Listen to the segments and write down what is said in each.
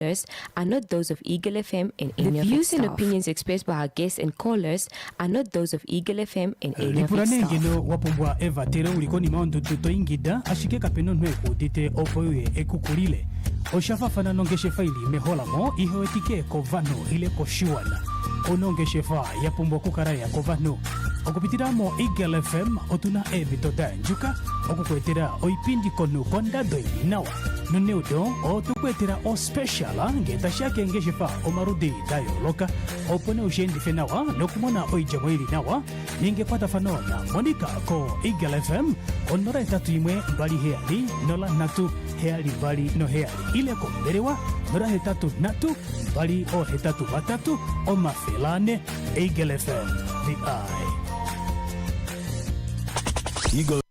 are not those of Eagle FM and any of its staff. The views and opinions expressed by our guests and callers are not those of Eagle FM and any of its staff. Ngeno wapumbwa Eva tere ulikoni maondo tuto ingida ashike kapeno nwe kudite opoye ekukulile oshafa fana nongeshe faili mehola mo iho etike kovano ile koshiwana onongeshe fa yapumbwa kukara ya kovano okupitiramo Eagle FM otuna ebitoda njuka okukwetera oipindi konu konda doi nawa nuneudo otukwetera o special ngeta shake ngeshefa omarudi dayo loka opone ushendi fenawa nokumona oijamwili nawa ningepata fanona monika ko Eagle FM onora tatu imwe bali heali nola natu heali bali no heali ile ko berewa nora hetatu natu bali o hetatu batatu o mafelane Eagle FM the eye Eagle.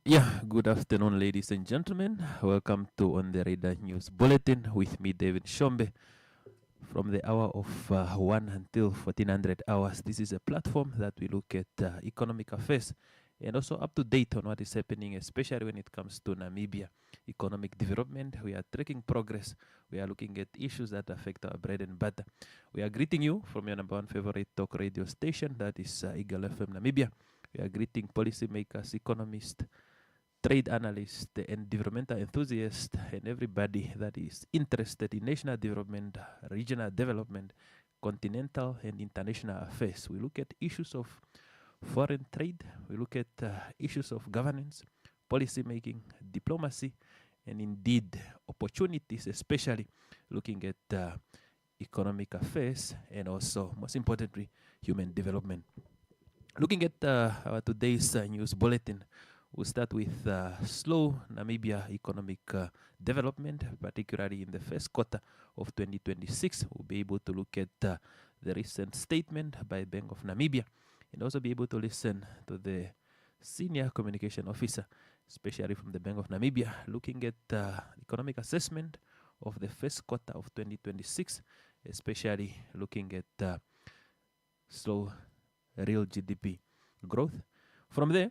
Yeah, good afternoon, ladies and gentlemen. Welcome to On the Radar News Bulletin with me, David Shombe. From the hour of 1 until 1400 hours, this is a platform that we look at economic affairs and also up to date on what is happening, especially when it comes to Namibia economic development. We are tracking progress. We are looking at issues that affect our bread and butter. We are greeting you from your number one favorite talk radio station, that is Eagle FM Namibia. We are greeting policymakers, economists, trade analysts, and developmental enthusiasts, and everybody that is interested in national development, regional development, continental and international affairs. We look at issues of foreign trade. We look at issues of governance, policy making, diplomacy, and indeed opportunities, especially looking at economic affairs and also, most importantly, human development. Looking at our today's news bulletin, we'll start with slow Namibia economic development, particularly in the first quarter of 2026. We'll be able to look at the recent statement by Bank of Namibia and also be able to listen to the senior communication officer, especially from the Bank of Namibia, looking at economic assessment of the first quarter of 2026, especially looking at slow real GDP growth. From there,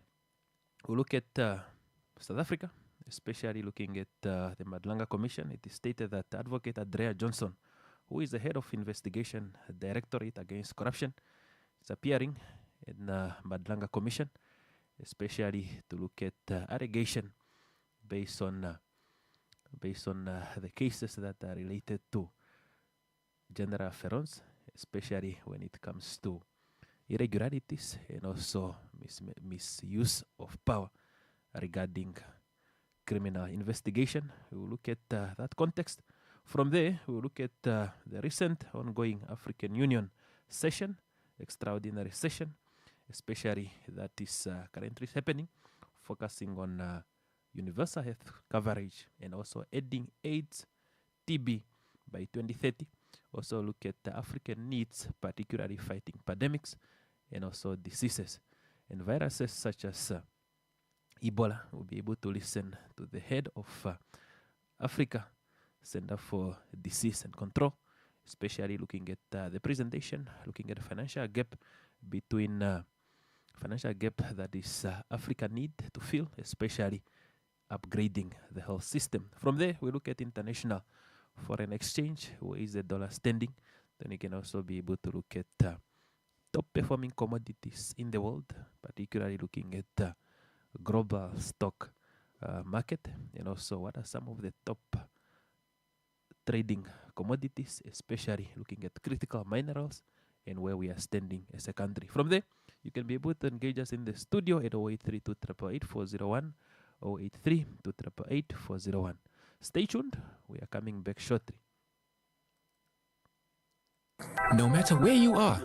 we'll look at South Africa, especially looking at the Madlanga Commission. It is stated that Advocate Andrea Johnson, who is the head of investigation directorate against corruption, is appearing in the Madlanga Commission, especially to look at allegation based on the cases that are related to general affairs, especially when it comes to irregularities and also misuse of power regarding criminal investigation. We will look at that context. From there, we will look at the recent ongoing African Union session, extraordinary session, especially that is currently happening, focusing on universal health coverage and also ending AIDS, TB by 2030. Also look at the African needs, particularly fighting pandemics and also diseases and viruses such as Ebola. We'll be able to listen to the head of Africa Center for Disease and Control, especially looking at the presentation, looking at the financial gap between financial gap that is Africa need to fill, especially upgrading the health system. From there, we look at international foreign exchange, where is the dollar standing. Then you can also be able to look at top performing commodities in the world, particularly looking at global stock market, and also what are some of the top trading commodities, especially looking at critical minerals and where we are standing as a country. From there, you can be able to engage us in the studio at 0832888401, 0832888401. Stay tuned. We are coming back shortly. No matter where you are,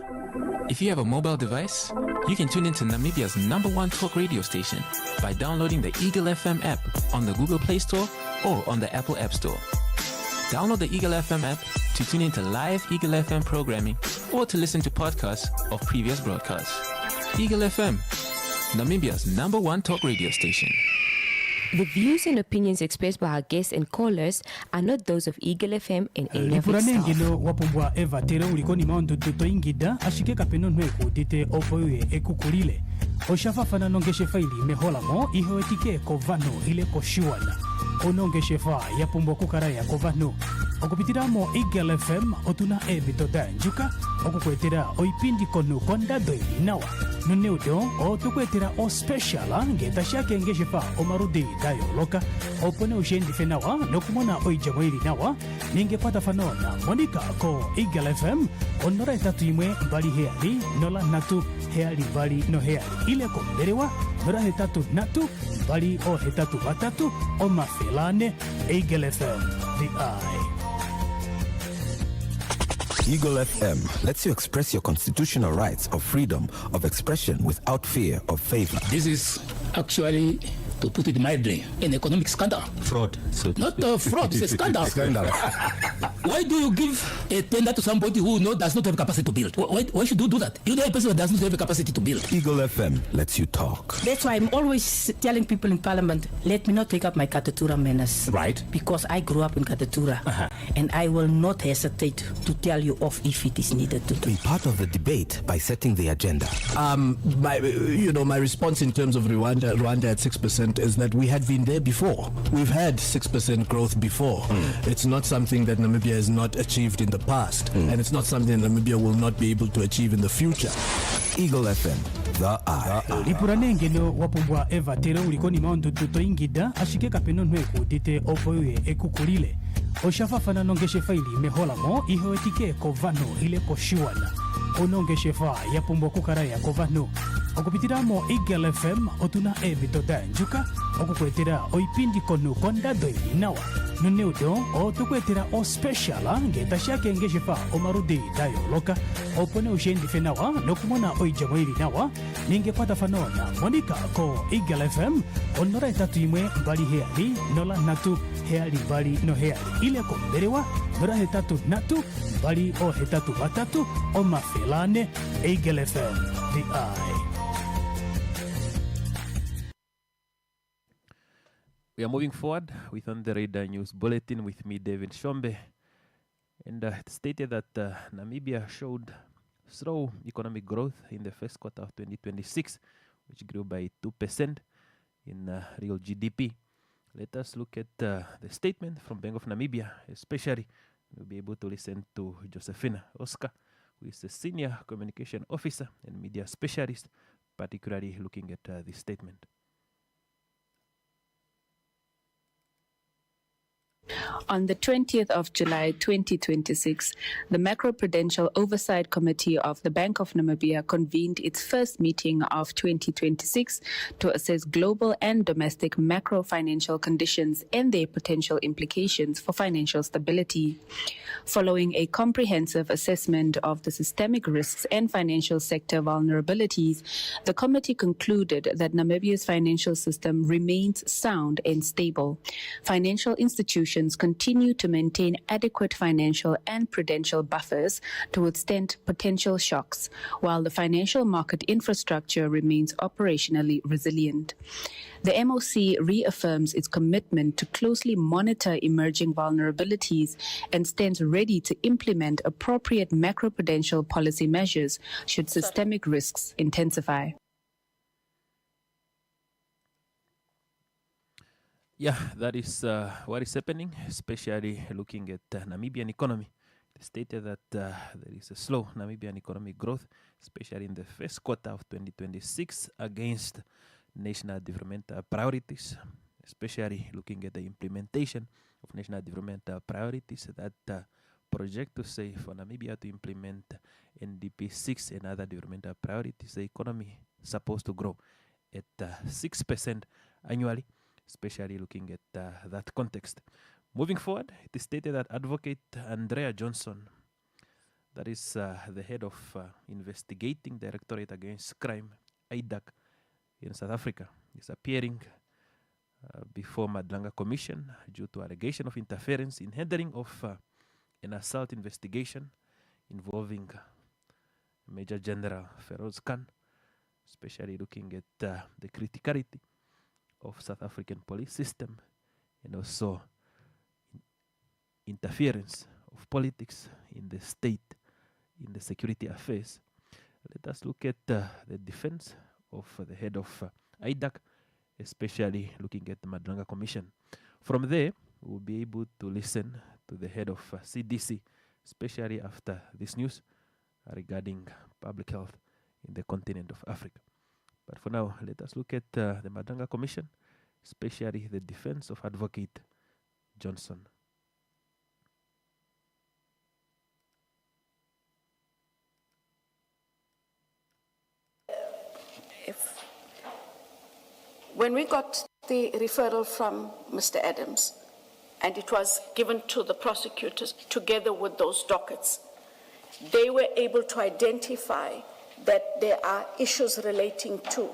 if you have a mobile device, you can tune into Namibia's #1 talk radio station by downloading the Eagle FM app on the Google Play Store or on the Apple App Store. Download the Eagle FM app to tune into live Eagle FM programming or to listen to podcasts of previous broadcasts. Eagle FM, Namibia's #1 talk radio station. The views and opinions expressed by our guests and callers are not those of Eagle FM and any of its staff. Ngeno wapumbwa Eva tere ulikoni maondo tuto ingida ashike kapeno nwe kudite opoye ekukulile oshafa fana nongeshe faili mehola mo iho etike kovano ile koshiwana onongeshefa yapumbwa kukaraya kovano okupitiramo Eagle FM otuna emitoda njuka okukwetera oipindi konu kondado nawa noneudo otukwetera o special ngetashake ngeshefa omarudi gayoloka opone ushendife nawa nokumona oijamo ili nawa ningepata fanona monika ko Eagle FM onora etatu imwe mbali heali nola natu heali mbali no heali ile komberewa nora hetatu natu mbali o hetatu batatu o mafelane Eagle FM the eye. Eagle FM lets you express your constitutional rights of freedom of expression without fear of favor. This is actually, to put it mildly, an economic scandal. Fraud. So Not fraud, it's a scandal. Scandal. Why do you give a tender to somebody who does not have capacity to build? Why should you do that? You know a person who does not have a capacity to build. Eagle FM lets you talk. That's why I'm always telling people in Parliament, let me not take up my Katatura manners. Right. Because I grew up in Katatura. And I will not hesitate to tell you off if it is needed to do. Be part of the debate by setting the agenda. My response in terms of Rwanda at 6% is that we had been there before. We've had 6% growth before. It's not something that Namibia has not achieved in the past, and it's not something Namibia will not be able to achieve in the future. Eagle FM, the eye. lipuranenge no wapumbwa evatero ulikoni maundu tutoingida ashike kapeno nweku dite opoye ekukulile oshafafana nongeshe faili meholamo ihoetike kovano ile koshiwana onongeshefa yapumbwa kukaraya kovano okupitiramo Eagle FM otuna emitoda njuka okukwetera oipindi konu kondado nawa noneudo otukwetera o special ngetashake ngeshefa omarudi gayoloka opone ushendife nawa nokumona oijamo ili nawa ningepata fanona monika ko Eagle FM onora etatu imwe mbali heali nola natu heali mbali no heali ile komberewa nora hetatu natu mbali o hetatu batatu o mafelane Eagle FM the eye. We are moving forward with On the Radar News Bulletin with me, David Shombe. And it stated that Namibia showed slow economic growth in the first quarter of 2026, which grew by 2% in real GDP. Let us look at the statement from Bank of Namibia, especially we'll be able to listen to Josephina Oscar, who is a senior communication officer and media specialist, particularly looking at this statement. On the 20th of July 2026, the Macroprudential Oversight Committee of the Bank of Namibia convened its first meeting of 2026 to assess global and domestic macro-financial conditions and their potential implications for financial stability. Following a comprehensive assessment of the systemic risks and financial sector vulnerabilities, the committee concluded that Namibia's financial system remains sound and stable. Financial institutions continue to maintain adequate financial and prudential buffers to withstand potential shocks, while the financial market infrastructure remains operationally resilient. The MOC reaffirms its commitment to closely monitor emerging vulnerabilities and stands ready to implement appropriate macroprudential policy measures should systemic risks intensify. Yeah, that is what is happening, especially looking at Namibian economy. They stated that there is a slow Namibian economic growth, especially in the first quarter of 2026 against national developmental priorities, especially looking at the implementation of national developmental priorities that project to say for Namibia to implement NDP 6 and other developmental priorities, the economy is supposed to grow at 6% annually, especially looking at that context. Moving forward, it is stated that Advocate Andrea Johnson, that is the head of Investigating Directorate Against Crime, IDAC, in South Africa, is appearing before Madlanga Commission due to allegation of interference in handling of an assault investigation involving Major General Feroz Khan, especially looking at the criticality of South African police system and also interference of politics in the state, in the security affairs. Let us look at the defense of the head of IDAC, especially looking at the Madlanga Commission. From there, we'll be able to listen to the head of CDC, especially after this news regarding public health in the continent of Africa. But for now, let us look at the Madanga Commission, especially the defense of Advocate Johnson. When we got the referral from Mr. Adams, and it was given to the prosecutors together with those dockets, they were able to identify that there are issues relating to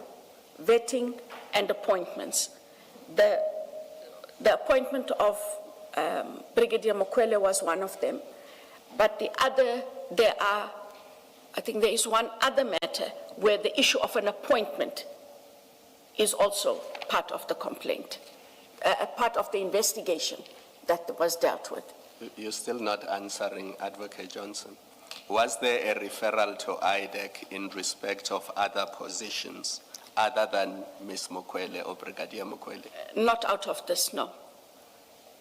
vetting and appointments. The appointment of Brigadier Mokwele was one of them, but I think there is one other matter where the issue of an appointment is also part of the complaint, a part of the investigation that was dealt with. You're still not answering Advocate Johnson. Was there a referral to IDEC in respect of other positions other than Ms. Mokwele or Brigadier Mokwele? Not out of this, no.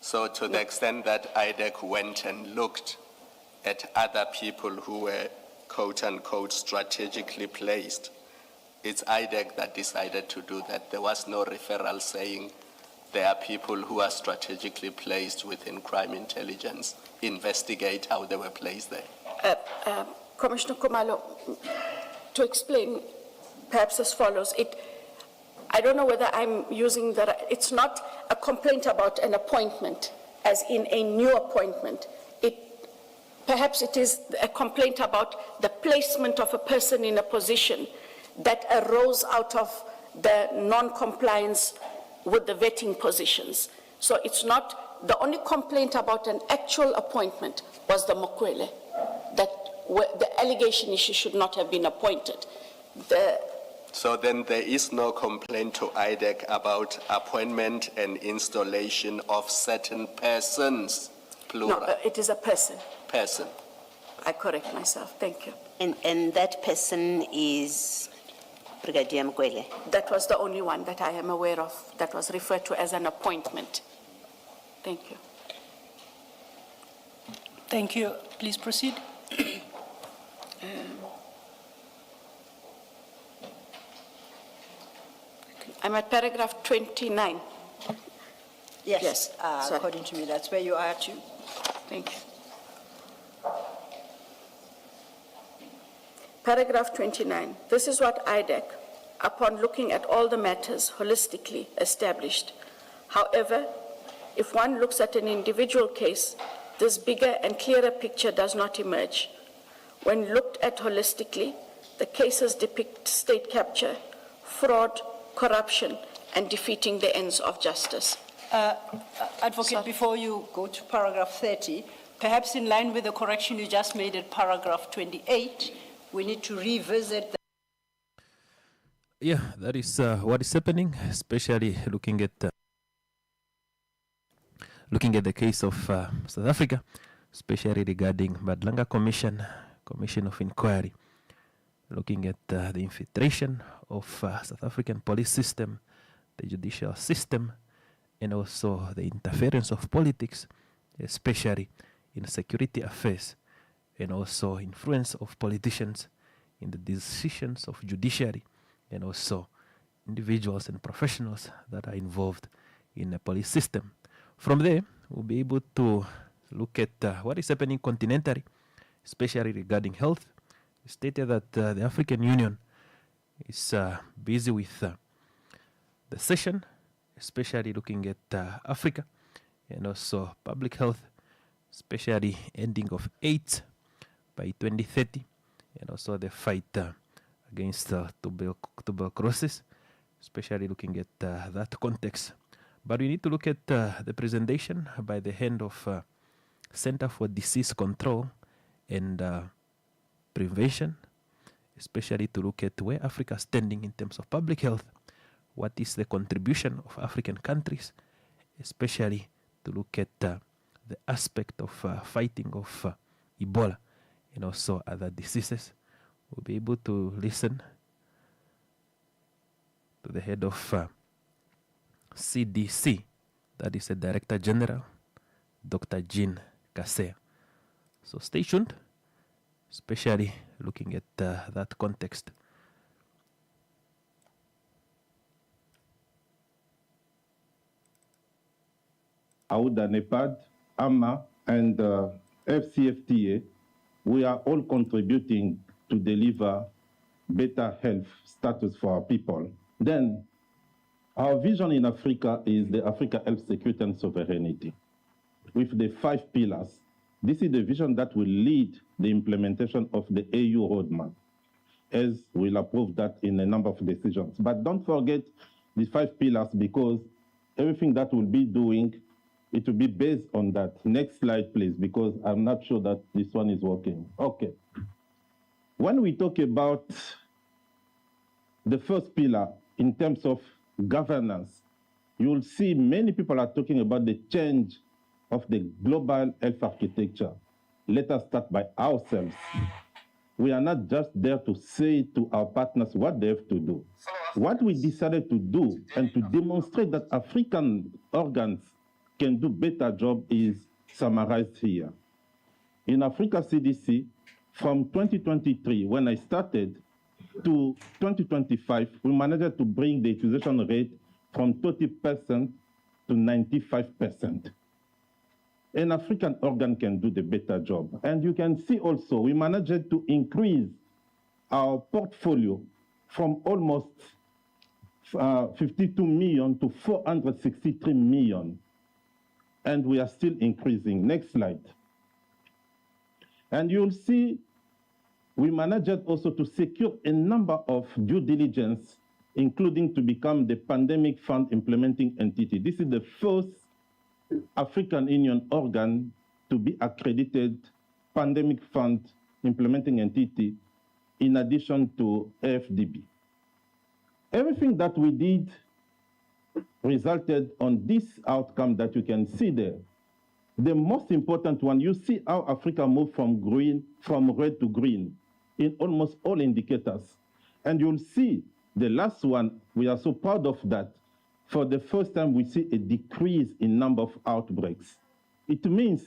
So to the extent that IDEC went and looked at other people who were quote-unquote strategically placed, it's IDEC that decided to do that. There was no referral saying there are people who are strategically placed within crime intelligence. Investigate how they were placed there. Commissioner Kumalo, to explain perhaps as follows, I don't know whether I'm using that, it's not a complaint about an appointment, as in a new appointment. Perhaps it is a complaint about the placement of a person in a position that arose out of the non-compliance with the vetting positions. So it's not, the only complaint about an actual appointment was the Mokwele, that the allegation is she should not have been appointed. So then there is no complaint to IDEC about appointment and installation of certain persons, plural? No, it is a person. Person. I correct myself, thank you. And that person is Brigadier Mokwele? That was the only one that I am aware of that was referred to as an appointment. Thank you. Thank you. Please proceed. I'm at paragraph 29. Yes. According to me, that's where you are too. Thank you. Paragraph 29. This is what IDEC, upon looking at all the matters holistically, established. However, if one looks at an individual case, this bigger and clearer picture does not emerge. When looked at holistically, the cases depict state capture, fraud, corruption, and defeating the ends of justice. Advocate, before you go to paragraph 30, perhaps in line with the correction you just made at paragraph 28, we need to revisit that. Yeah, that is what is happening, especially looking at the case of South Africa, especially regarding Madlanga Commission of Inquiry, looking at the infiltration of South African police system, the judicial system, and also the interference of politics, especially in security affairs, and also influence of politicians in the decisions of judiciary, and also individuals and professionals that are involved in the police system. From there, we'll be able to look at what is happening continentally, especially regarding health. It stated that the African Union is busy with the session, especially looking at Africa, and also public health, especially ending of AIDS by 2030, and also the fight against tuberculosis, especially looking at that context. But we need to look at the presentation by the hand of Center for Disease Control and Prevention, especially to look at where Africa is standing in terms of public health, what is the contribution of African countries, especially to look at the aspect of fighting of Ebola and also other diseases. We'll be able to listen to the head of CDC, That is the Director General, Dr. Jean Kase. So stay tuned, especially looking at that context. AUDA, NEPAD, AMA, and FCFTA, we are all contributing to deliver better health status for our people. Then, our vision in Africa is the Africa Health Security and Sovereignty. With the 5 pillars, this is the vision that will lead the implementation of the AU roadmap, as we'll approve that in a number of decisions. But don't forget the 5 pillars, because everything that we'll be doing, it will be based on that. Next slide, please, because I'm not sure that this one is working. Okay. When we talk about the first pillar in terms of governance, you'll see many people are talking about the change of the global health architecture. Let us start by ourselves. We are not just there to say to our partners what they have to do. What we decided to do and to demonstrate that African organs can do better job is summarized here. In Africa CDC, from 2023, when I started, to 2025, we managed to bring the utilization rate from 30% to 95%. An African organ can do the better job. And you can see also, we managed to increase our portfolio from almost 52 million to 463 million. And we are still increasing. Next slide. And you'll see we managed also to secure a number of due diligence, including to become the Pandemic Fund implementing entity. This is the first African Union organ to be accredited Pandemic Fund implementing entity in addition to AFDB. Everything that we did resulted on this outcome that you can see there. The most important one, you see how Africa moved from red to green in almost all indicators. And you'll see the last one, we are so proud of that. For the first time, we see a decrease in number of outbreaks. It means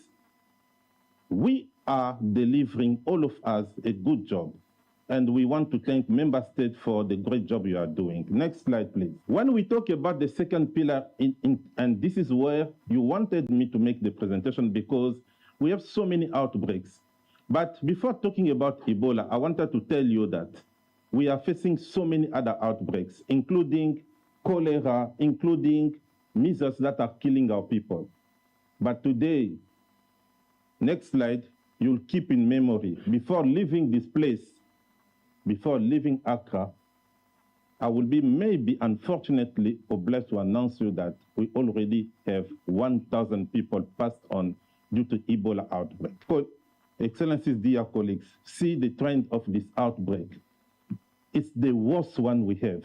we are delivering, all of us, a good job. And we want to thank member states for the great job you are doing. Next slide, please. When we talk about the second pillar, and this is where you wanted me to make the presentation because we have so many outbreaks. But before talking about Ebola, I wanted to tell you that we are facing so many other outbreaks, including cholera, including measles that are killing our people. But today, next slide, you'll keep in memory, before leaving this place, before leaving Accra, I will be maybe, unfortunately, obliged to announce you that we already have 1,000 people passed on due to Ebola outbreak. Excellencies, dear colleagues, see the trend of this outbreak. It's the worst one we have.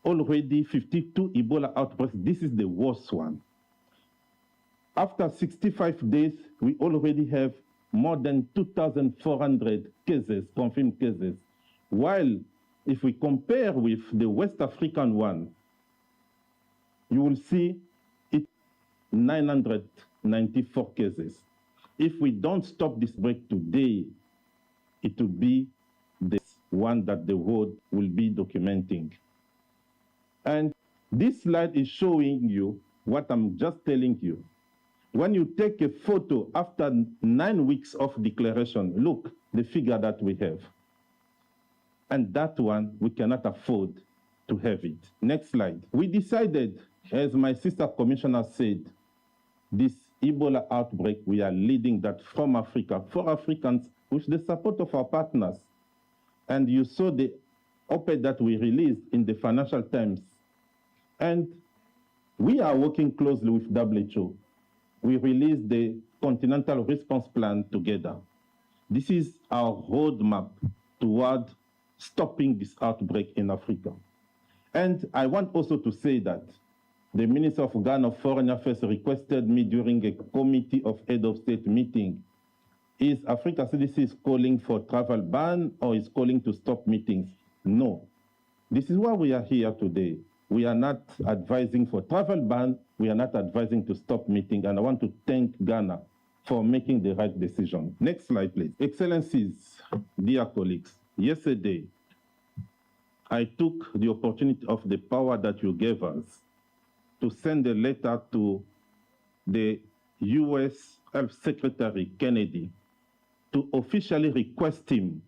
Already 52 Ebola outbreaks, this is the worst one. After 65 days, we already have more than 2,400 cases, confirmed cases. While if we compare with the West African one, you will see it 994 cases. If we don't stop this break today, it will be the one that the world will be documenting. And this slide is showing you what I'm just telling you. When you take a photo after 9 weeks of declaration, look, the figure that we have. And that one, we cannot afford to have it. Next slide. We decided, as my sister commissioner said, this Ebola outbreak, we are leading that from Africa, for Africans, with the support of our partners. And you saw the op-ed that we released in the Financial Times. And we are working closely with WHO. We released the Continental Response Plan together. This is our roadmap toward stopping this outbreak in Africa. And I want also to say that the Minister of Ghana of Foreign Affairs requested me during a committee of head of state meeting, is Africa CDC is calling for travel ban or is calling to stop meetings? No. This is why we are here today. We are not advising for travel ban. We are not advising to stop meeting. And I want to thank Ghana for making the right decision. Next slide, please. Excellencies, dear colleagues, yesterday, I took the opportunity of the power that you gave us to send a letter to the U.S. Health Secretary Kennedy to officially request him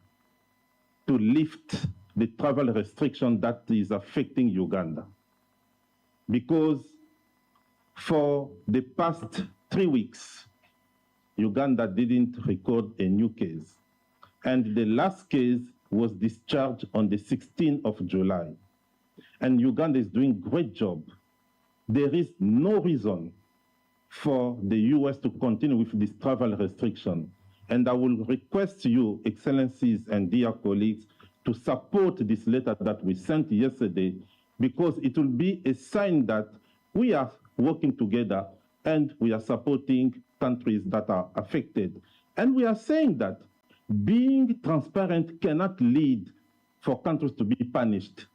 to lift the travel restriction that is affecting Uganda. Because for the past 3 weeks, Uganda didn't record a new case. And the last case was discharged on the 16th of July. And Uganda is doing a great job. There is no reason for the US to continue with this travel restriction. And I will request you, Excellencies and dear colleagues, to support this letter that we sent yesterday, because it will be a sign that we are working together and we are supporting countries that are affected. And we are saying that being transparent cannot lead for countries to be punished.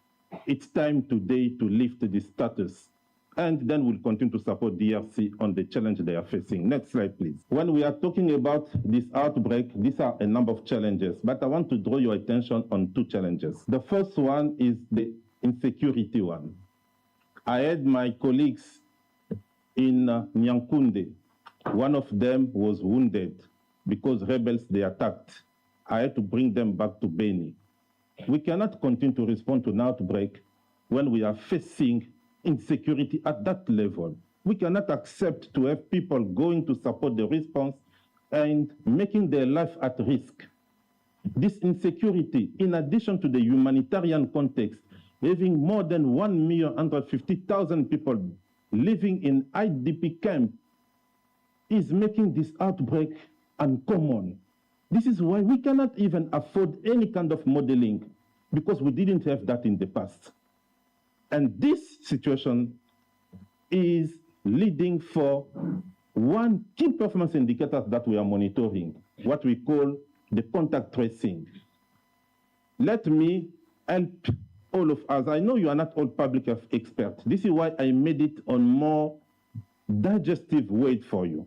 It's time today to lift the status. And then we'll continue to support DRC on the challenge they are facing. Next slide, please. When we are talking about this outbreak, these are a number of challenges, but I want to draw your attention on 2 challenges. The first one is the insecurity one. I had my colleagues in Nyankunde. One of them was wounded because rebels, they attacked. I had to bring them back to Beni. We cannot continue to respond to an outbreak when we are facing insecurity at that level. We cannot accept to have people going to support the response and making their life at risk. This insecurity, in addition to the humanitarian context, having more than 1,150,000 people living in IDP camp, is making this outbreak uncommon. This is why we cannot even afford any kind of modeling, because we didn't have that in the past. And this situation is leading for one key performance indicator that we are monitoring, what we call the contact tracing. Let me help all of us. I know you are not all public health experts. This is why I made it on more digestive way for you.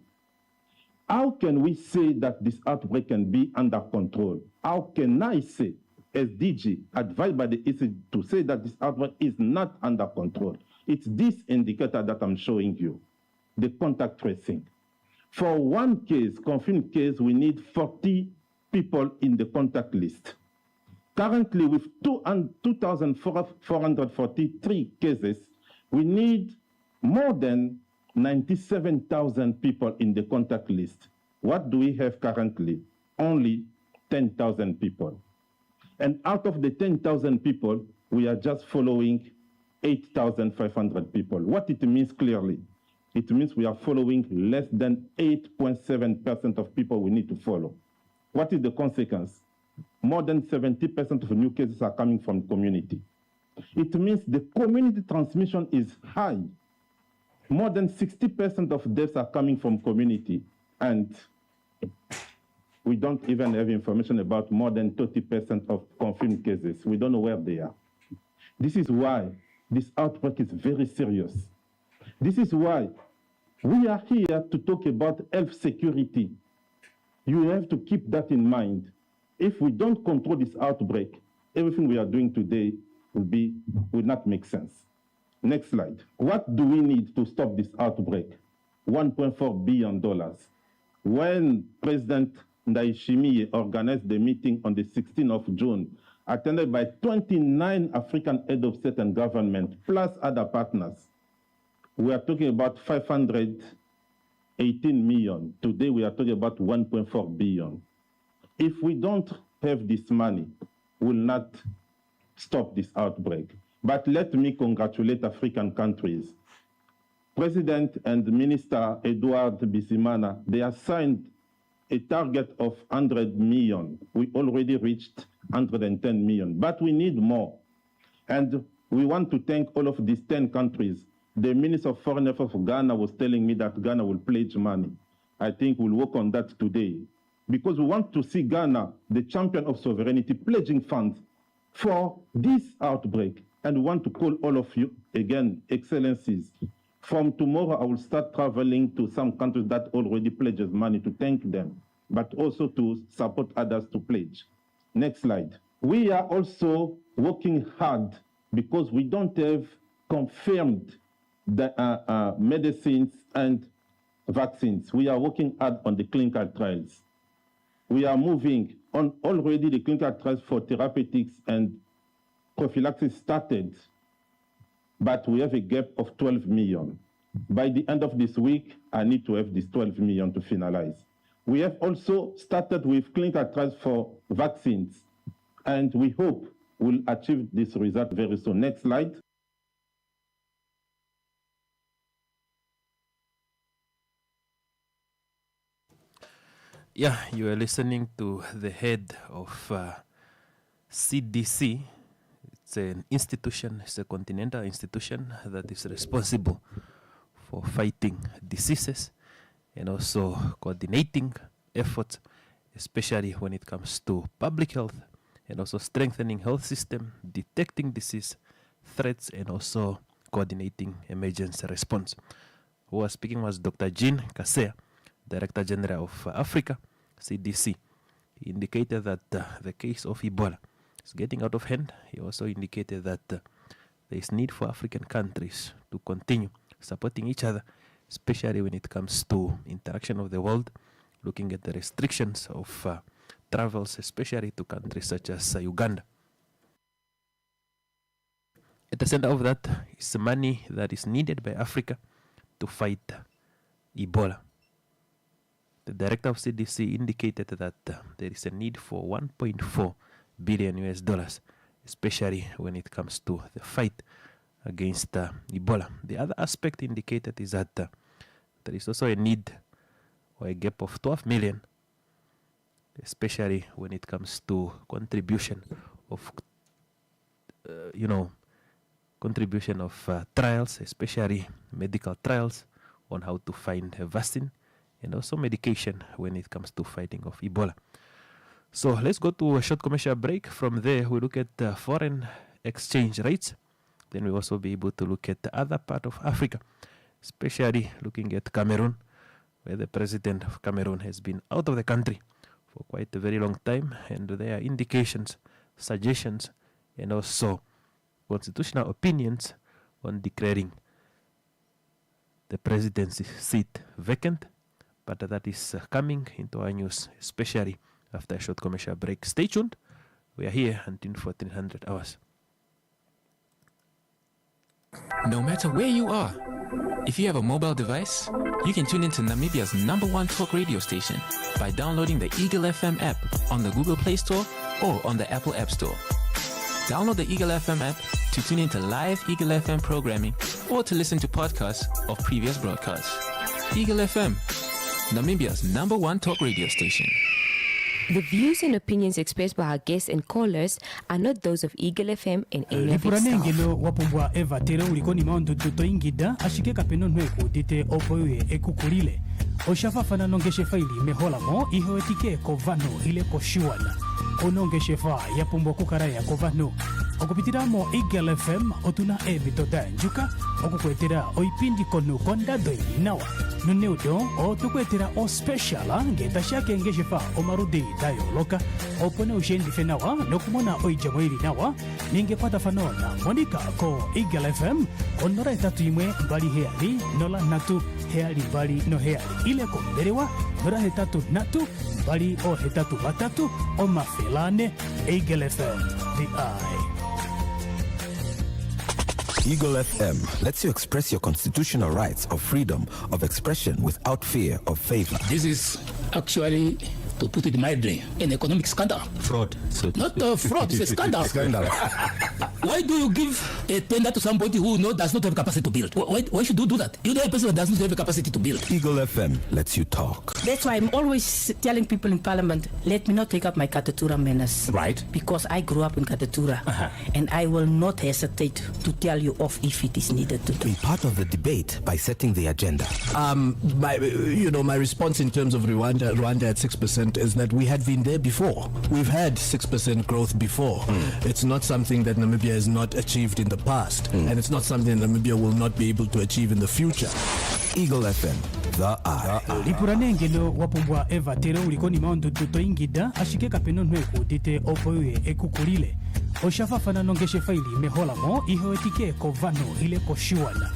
How can we say that this outbreak can be under control? How can I say, as DG, advised by the ECG, to say that this outbreak is not under control? It's this indicator that I'm showing you, the contact tracing. For one case, confirmed case, we need 40 people in the contact list. Currently, with 2,443 cases, we need more than 97,000 people in the contact list. What do we have currently? Only 10,000 people. And out of the 10,000 people, we are just following 8,500 people. What it means clearly, it means we are following less than 8.7% of people we need to follow. What is the consequence? More than 70% of new cases are coming from the community. It means the community transmission is high. More than 60% of deaths are coming from community, and we don't even have information about more than 30% of confirmed cases. We don't know where they are. This is why this outbreak is very serious. This is why we are here to talk about health security. You have to keep that in mind. If we don't control this outbreak, everything we are doing today will not make sense. Next slide. What do we need to stop this outbreak? $1.4 billion. When President Ndayishimiye organized the meeting on the 16th of June, attended by 29 African heads of state and government, plus other partners, we are talking about 518 million. Today we are talking about 1.4 billion. If we don't have this money, we'll not stop this outbreak. But let me congratulate African countries. President and Minister Edouard Bizimana, they assigned a target of 100 million. We already reached 110 million, but we need more. And we want to thank all of these 10 countries. The Minister of Foreign Affairs of Ghana was telling me that Ghana will pledge money. I think we'll work on that today, because we want to see Ghana, the champion of sovereignty, pledging funds for this outbreak. And we want to call all of you, again, excellencies. From tomorrow, I will start traveling to some countries that already pledges money to thank them, but also to support others to pledge. Next slide. We are also working hard because we don't have confirmed the medicines and vaccines. We are working hard on the clinical trials. We are moving on already. The clinical trials for therapeutics and prophylaxis started, but we have a gap of 12 million. By the end of this week, I need to have this 12 million to finalize. We have also started with clinical trials for vaccines, and we hope we'll achieve this result very soon. Next slide. Yeah, you are listening to the head of CDC. It's an institution, it's a continental institution that is responsible for fighting diseases and also coordinating efforts, especially when it comes to public health and also strengthening health system, detecting disease threats, and also coordinating emergency response. Who was speaking was Dr. Jean Kaseya, Director General of Africa, CDC. He indicated that the case of Ebola is getting out of hand. He also indicated that there is need for African countries to continue supporting each other, especially when it comes to interaction of the world, looking at the restrictions of travels, especially to countries such as Uganda. At the center of that is the money that is needed by Africa to fight Ebola. The director of CDC indicated that there is a need for $1.4 billion US, especially when it comes to the fight against Ebola. The other aspect indicated is that there is also a need or a gap of 12 million, especially when it comes to contribution of, contribution of trials, especially medical trials on how to find a vaccine and also medication when it comes to fighting of Ebola. So let's go to a short commercial break. From there, we look at foreign exchange rates. Then we also be able to look at the other part of Africa, especially looking at Cameroon, where the president of Cameroon has been out of the country for quite a very long time, and there are indications, suggestions, and also constitutional opinions on declaring the presidency seat vacant. But that is coming into our news, especially after a short commercial break. Stay tuned. We are here until 1400 hours. No matter where you are, if you have a mobile device, you can tune into Namibia's #1 talk radio station by downloading the Eagle FM app on the Google Play Store or on the Apple App Store. Download the Eagle FM app to tune into live Eagle FM programming or to listen to podcasts of previous broadcasts. Eagle FM, Namibia's #1 talk radio station. The views and opinions expressed by our guests and callers are not those of Eagle FM and any of its staff. Lipuranengelo wapumbwa eva tere ulikoni maondo tutoingida ashike kapeno nweku dite opoye ekukulile. Oshafafana nongeshe faili meholamo iho etike kovano ile koshuana. Onongeshe fa yapumbwa kukaraya kovano. Okupitiramo Eagle FM otuna ebitoda njuka okukwetera oipindi konu kondado inawa. Nuneudo o tukwetera o speciala ngeta shake ngeshefa o marudi dayo loka opone ushendi fenawa nokumona oijamwiri nawa ninge kwata fanona monika ko Eagle FM onora etatu imwe mbali heali nola natu heali mbali no heali ile ko berewa nora hetatu natu mbali o hetatu batatu o mafelane Eagle FM the eye. Eagle FM lets you express your constitutional rights of freedom of expression without fear of favor. This is actually, to put it mildly, an economic scandal. Fraud. So not fraud, it's a scandal. Scandal. Why do you give a tender to somebody who does not have capacity to build? Why should you do that? You know a person that does not have a capacity to build. Eagle FM lets you talk. That's why I'm always telling people in Parliament, let me not take up my Katatura menace. Right. Because I grew up in Katatura. And I will not hesitate to tell you off if it is needed to do. Be part of the debate by setting the agenda. My response in terms of Rwanda at 6% 6% is that we had been there before. We've had 6% growth before. It's not something that Namibia has not achieved in the past, and it's not something Namibia will not be able to achieve in the future. Eagle FM, the eye. Lipuranengelo wapumbwa eva tere ulikoni maundu tutoingida ashike kapeno nwe kudite opoye ekukulile. Oshafafana nongeshe faili meholamo ihoetike kovano ile koshiwana.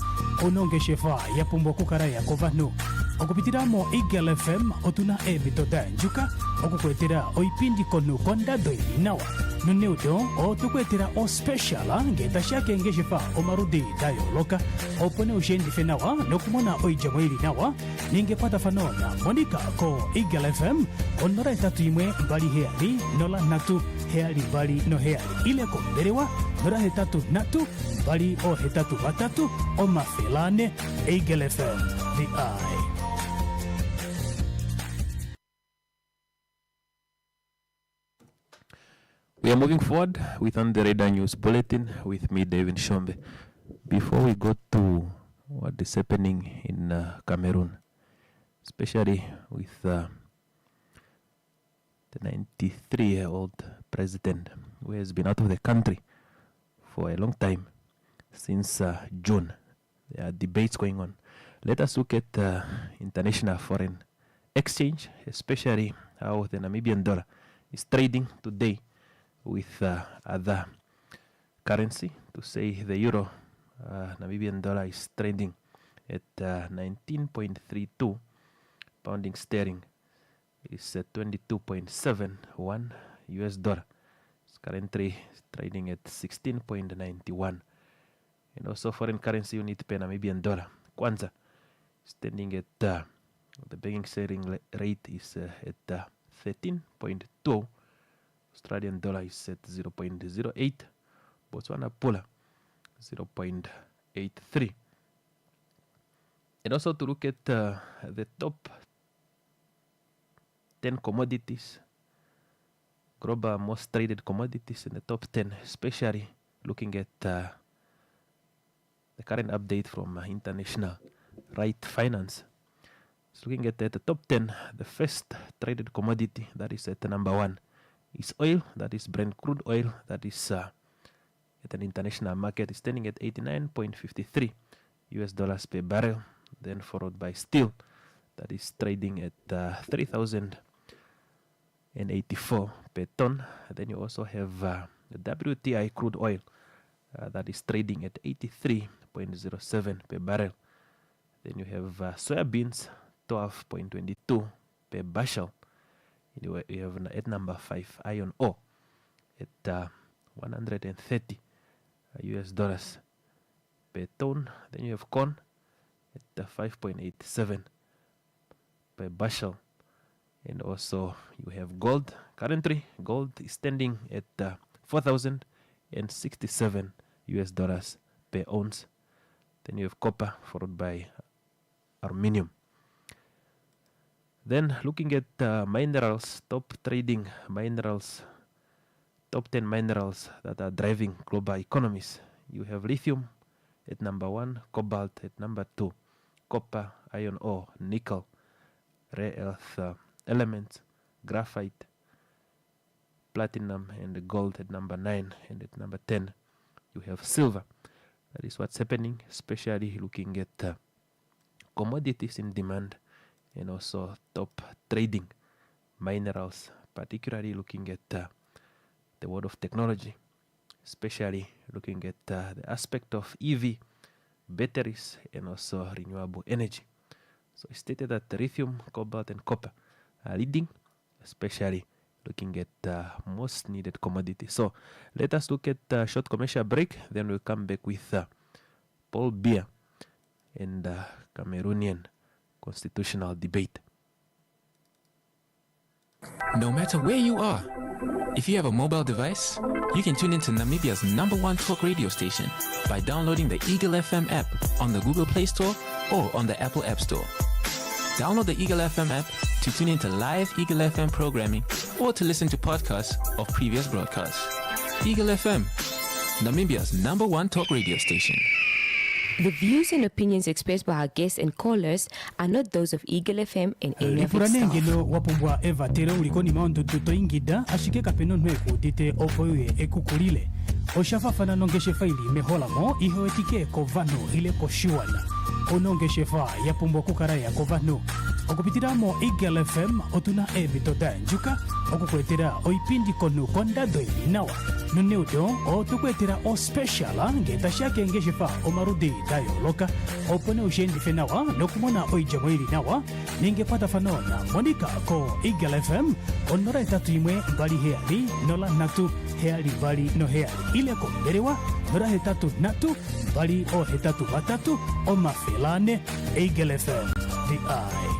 Onongeshe fa yapumbwa kukaraya kovano. Okupitiramo Eagle FM otuna ebitoda njuka okukwetera oipindi konu konda doili nawa. Nuneudo otukwetera o special ngeta shake ngeshefa omarudi dayo loka opone ushendi fenawa nokumona oijamwili nawa ningepata fanona Monica ko Eagle FM onora tatu imwe bali heali nola natu heali bali no heali ile ko berewa nora hetatu natu bali o hetatu batatu o mafelane Eagle FM the eye. We are moving forward with On the Radar News Bulletin with me, David Shombe. Before we go to what is happening in Cameroon, especially with the 93-year-old president who has been out of the country for a long time, since June. There are debates going on. Let us look at international foreign exchange, especially how the Namibian dollar is trading today with other currency. To say the euro, Namibian dollar is trading at 19.32, pounding sterling is at 22.71 US dollar. It's currently trading at 16.91. And also foreign currency unit per Namibian dollar, Kwanza, standing at the banking selling rate is at 13.2. Australian dollar is at 0.08. Botswana Pula 0.83. And also to look at the top 10 commodities, global most traded commodities in the top 10, especially looking at the current update from International Right Finance. So looking at the top 10, the first traded commodity that is at number 1 is oil, that is Brent crude oil, that is at an international market, is standing at 89.53 US dollars per barrel, then followed by steel, that is trading at 3,084 per ton. Then you also have the WTI crude oil, that is trading at 83.07 per barrel. Then you have soybeans, 12.22 per bushel. You have at number 5 iron ore at 130 US dollars per ton. Then you have corn at 5.87 per bushel. And also you have gold. Currently gold is standing at 4,067 US dollars per ounce. Then you have copper, followed by aluminium. Then looking at minerals, top trading minerals, top 10 minerals that are driving global economies. You have lithium at number 1, cobalt at number 2, copper, iron ore, nickel, rare earth elements, graphite, platinum, and gold at number 9. And at number 10, you have silver. That is what's happening, especially looking at commodities in demand, and also top trading minerals, particularly looking at the world of technology, especially looking at the aspect of EV, batteries, and also renewable energy. So it's stated that the lithium, cobalt, and copper are leading, especially looking at most needed commodities. So let us look at a short commercial break, then we'll come back with Paul Biya and Cameroonian constitutional debate. No matter where you are, if you have a mobile device, you can tune into Namibia's #1 talk radio station by downloading the Eagle FM app on the Google Play Store or on the Apple App Store. Download the Eagle FM app to tune into live Eagle FM programming or to listen to podcasts of previous broadcasts. Eagle FM, Namibia's #1 talk radio station. The views and opinions expressed by our guests and callers are not those of Eagle FM and any of its staff. Lipuranengelo wapumbwa Eva tero ulikoni maondudu toingida ashike kapeno nwe kudite opoye ekukulile. Oshafafana nongeshe faili meholamo iho etike kovano ile koshiwana. Onongeshe fa yapumbwa kukaraya kovano. Okupitiramo Eagle FM otuna ebitoda njuka okukwetera oipindi konu kondado nawa. Nuneudo otukwetera o special ngeta shake ngeshefa omarudi dayo loka opone ushendi fenawa nokumona oijamwili nawa ningepata fanona monika ko Eagle FM onora etatu imwe mbali heali nola natu heali bali no heali ile ko berewa nora hetatu natu bali o hetatu batatu o mafelane Eagle FM the eye.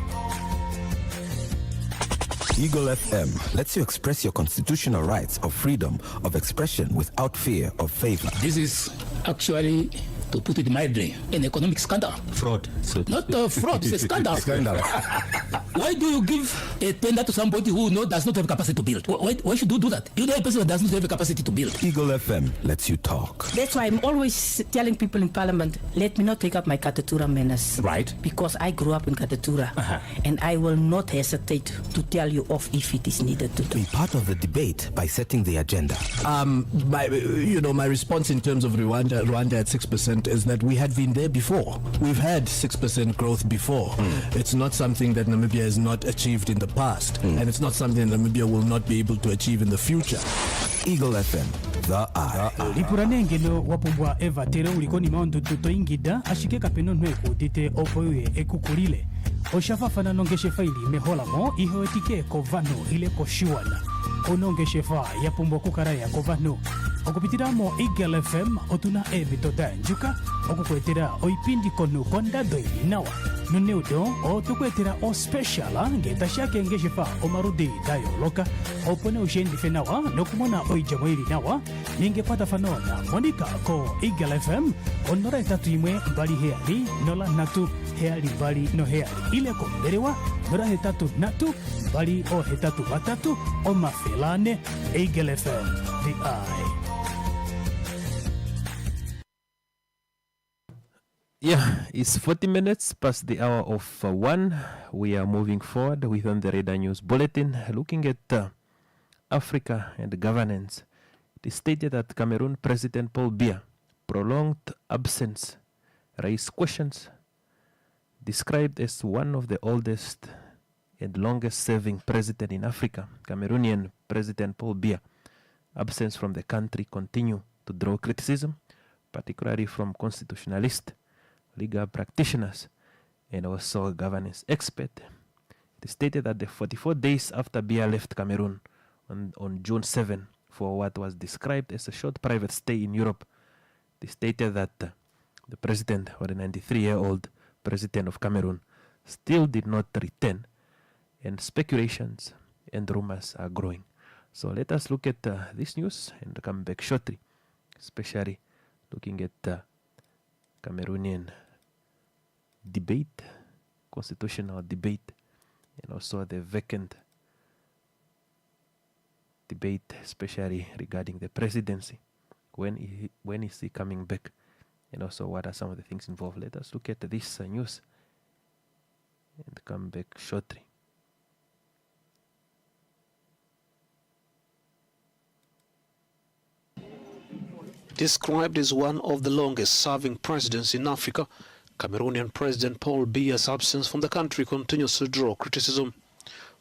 Eagle FM lets you express your constitutional rights of freedom of expression without fear of favor. This is actually, to put it mildly, an economic scandal. Fraud. So not fraud, it's a scandal. Why do you give a tender to somebody who does not have capacity to build? Why should you do that? You know a person that does not have a capacity to build. Eagle FM lets you talk. That's why I'm always telling people in Parliament, let me not take up my Katatura manners. Right. Because I grew up in Katatura. And I will not hesitate to tell you off if it is needed to do. Be part of the debate by setting the agenda. My response in terms of Rwanda at 6% is that we had been there before. We've had 6% growth before. It's not something that Namibia has not achieved in the past. And it's not something that Namibia will not be able to achieve in the future. Eagle FM, the eye. Lipuranengelo wapumbwa Eva tero ulikoni maondudu toingida ashike kapeno nwe kudite opoye ekukulile. Oshafafana nongeshe faili meholamo iho etike kovano ile koshiwana. Onongeshe fa yapumbwa kukaraya kovano. Okupitiramo Eagle FM otuna ebitoda njuka okukwetera oipindi konu kondado nawa. Nuneudo otukwetera o special ngeta shake ngeshefa omarudi dayo loka opone ushendi fenawa nokumona oijamwili nawa ningepata fanona monika ko Eagle FM onora etatu imwe mbali heali nola natu heali bali no heali ile ko berewa nora hetatu natu bali o hetatu batatu o mafelane Eagle FM the eye. Yeah, it's 40 minutes past the hour of 1. We are moving forward with On the Radar News Bulletin, looking at Africa and governance. It is stated that Cameroon President Paul Biya prolonged absence raised questions, described as one of the oldest and longest-serving president in Africa. Cameroonian President Paul Biya absence from the country continue to draw criticism, particularly from constitutionalists, legal practitioners, and also governance experts. It is stated that the 44 days after Biya left Cameroon on June 7 for what was described as a short private stay in Europe, it is stated that the president, or the 93-year-old president of Cameroon, still did not return, and speculations and rumors are growing. So let us look at this news and come back shortly, especially looking at Cameroonian debate, constitutional debate, and also the vacant debate, especially regarding the presidency. When is he coming back? And also what are some of the things involved? Let us look at this news and come back shortly. Described as one of the longest-serving presidents in Africa, Cameroonian President Paul Biya's absence from the country continues to draw criticism.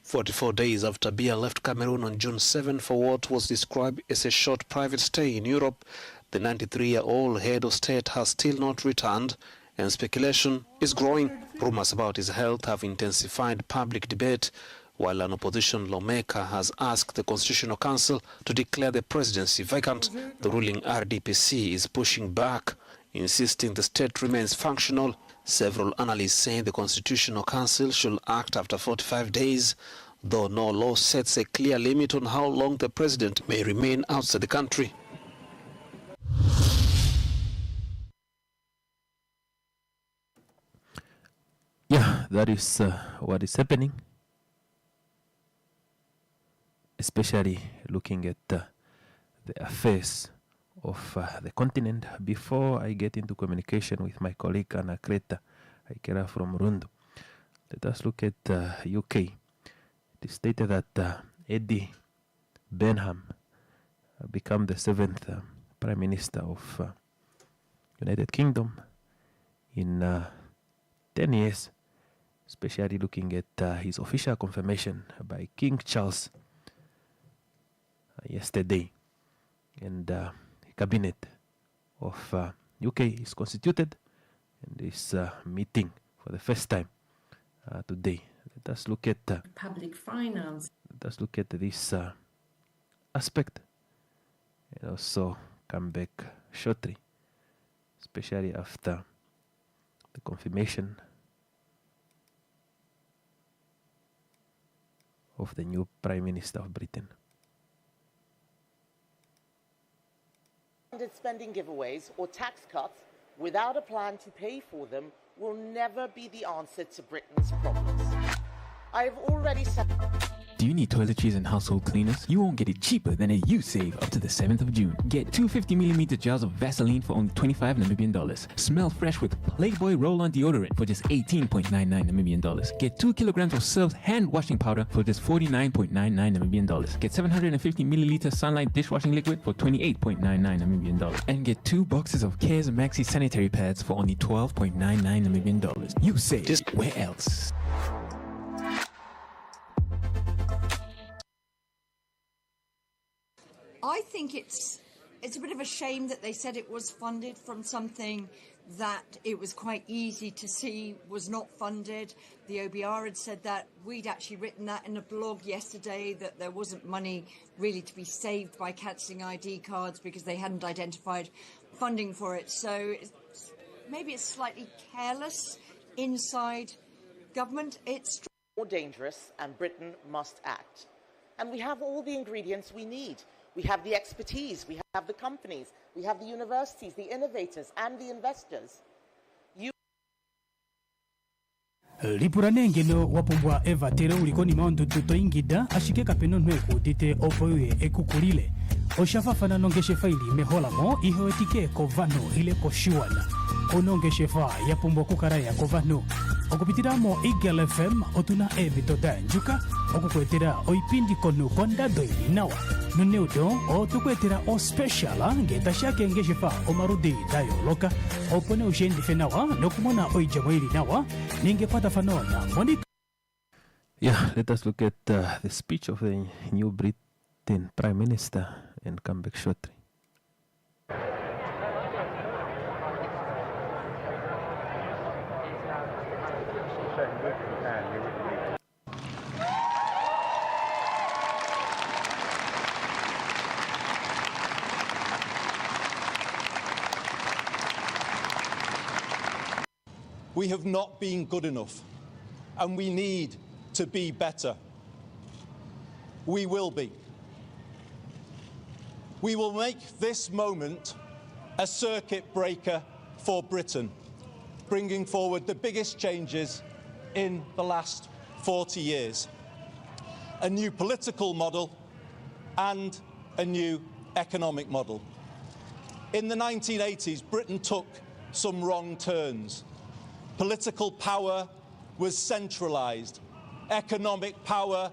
44 days after Biya left Cameroon on June 7 for what was described as a short private stay in Europe, the 93-year-old head of state has still not returned, and speculation is growing. Rumors about his health have intensified public debate, while an opposition lawmaker has asked the Constitutional Council to declare the presidency vacant. The ruling RDPC is pushing back, insisting the state remains functional. Several analysts saying the Constitutional Council should act after 45 days, though no law sets a clear limit on how long the president may remain outside the country. Yeah, that is what is happening, especially looking at the affairs of the continent. Before I get into communication with my colleague Anna Kreta Aikera from Rundu, let us look at UK. It is stated that Eddie Benham become the 7th Prime Minister of United Kingdom in 10 years, especially looking at his official confirmation by King Charles yesterday. And the cabinet of UK is constituted and is meeting for the first time today. Let us look at public finance. Let us look at this aspect and also come back shortly, especially after the confirmation of the new Prime Minister of Britain. Spending giveaways or tax cuts without a plan to pay for them will never be the answer to Britain's problems. I have already said... Do you need toiletries and household cleaners? You won't get it cheaper than at U-Save up to the 7th of June. Get 2 50mm jars of Vaseline for only 25 Namibian dollars. Smell fresh with Playboy Roll-On Deodorant for just 18.99 Namibian dollars. Get 2 kilograms of Surf hand washing powder for just 49.99 Namibian dollars. Get 750 milliliter Sunlight dishwashing liquid for 28.99 Namibian dollars. And get 2 boxes of Cares Maxi sanitary pads for only 12.99 Namibian dollars. U-Save, where else? I think it's a bit of a shame that they said it was funded from something that it was quite easy to see was not funded. The OBR had said that. We'd actually written that in a blog yesterday, that there wasn't money really to be saved by cancelling ID cards because they hadn't identified funding for it. So maybe it's slightly careless inside government. It's more dangerous, and Britain must act. And we have all the ingredients we need. We have the expertise, we have the companies, we have the universities, the innovators, and the investors. Lipuranengeno wapumbwa eva tere ulikoni maundu tutoingida ashike kapeno nweku dite opoye ekukulile. Oshafafana nongeshe faili meholamo ihoetike kovano ile koshiwana. Onongeshe fa yapumbwa kukaraya kovano. Okupitiramo Eagle FM otuna ebitoda njuka. Okukwetera oipindi konu konda doili nawa. Nuneudo o tukwetera o speciala ngeta shake ngeshefa omarudi dayo loka opone ushendi fenawa nokumona oijamwili nawa ninge pata fanona monika. Yeah, let us look at the speech of the new Britain Prime Minister and come back shortly. We have not been good enough, and we need to be better. We will be. We will make this moment a circuit breaker for Britain, bringing forward the biggest changes in the last 40 years. A new political model and a new economic model. In the 1980s, Britain took some wrong turns. Political power was centralised, economic power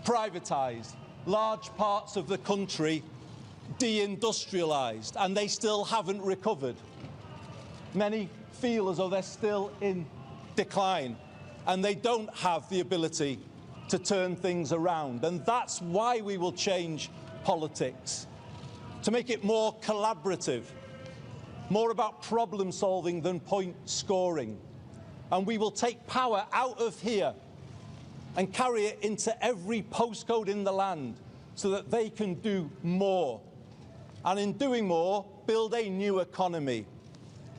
privatised, large parts of the country deindustrialised, and they still haven't recovered. Many feel as though they're still in decline, and they don't have the ability to turn things around. And that's why we will change politics, to make it more collaborative, more about problem solving than point scoring. And we will take power out of here and carry it into every postcode in the land so that they can do more. And in doing more, build a new economy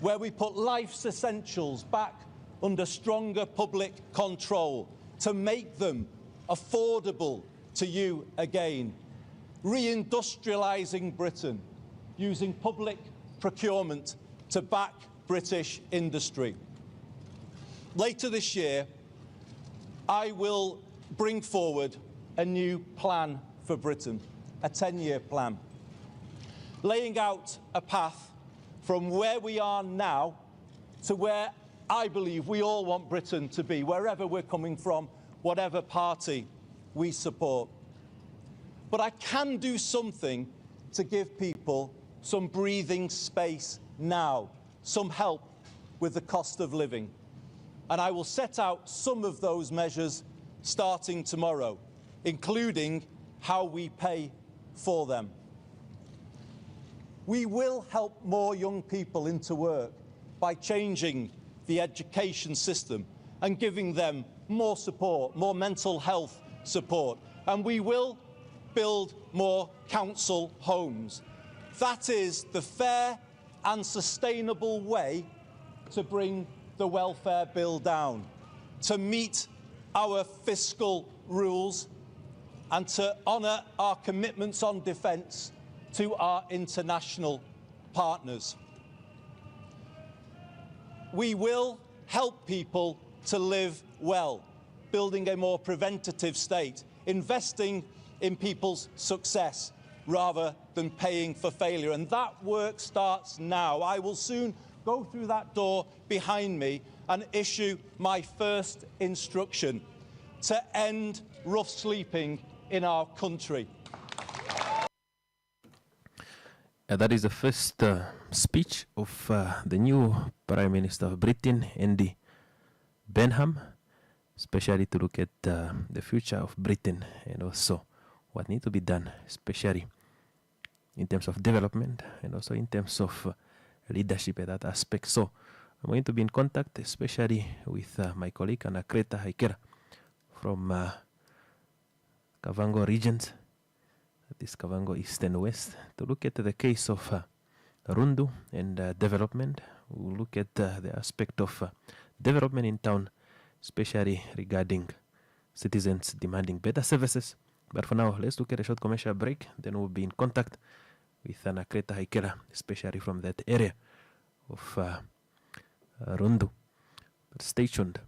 where we put life's essentials back under stronger public control to make them affordable to you again. Reindustrialising Britain, using public procurement to back British industry. Later this year, I will bring forward a new plan for Britain, a 10-year plan. laying out a path from where we are now to where I believe we all want Britain to be, wherever we're coming from, whatever party we support. But I can do something to give people some breathing space now, some help with the cost of living. And I will set out some of those measures starting tomorrow, including how we pay for them. We will help more young people into work by changing the education system and giving them more support, more mental health support. And we will build more council homes. That is the fair and sustainable way to bring the welfare bill down, to meet our fiscal rules and to honour our commitments on defence to our international partners. We will help people to live well, building a more preventative state, investing in people's success rather than paying for failure. And that work starts now. I will soon go through that door behind me and issue my first instruction to end rough sleeping in our country. That is the first speech of the new Prime Minister of Britain, Andy Benham, especially to look at the future of Britain and also what needs to be done, especially in terms of development and also in terms of leadership at that aspect. So I'm going to be in contact, especially with my colleague Anakreta Haikera from Kavango regions, this Kavango East and West, to look at the case of Rundu and development. We'll look at the aspect of development in town, especially regarding citizens demanding better services. But for now, let's look at a short commercial break. Then we'll be in contact with Anakreta Haikera, especially from that area of Rundu. But stay tuned.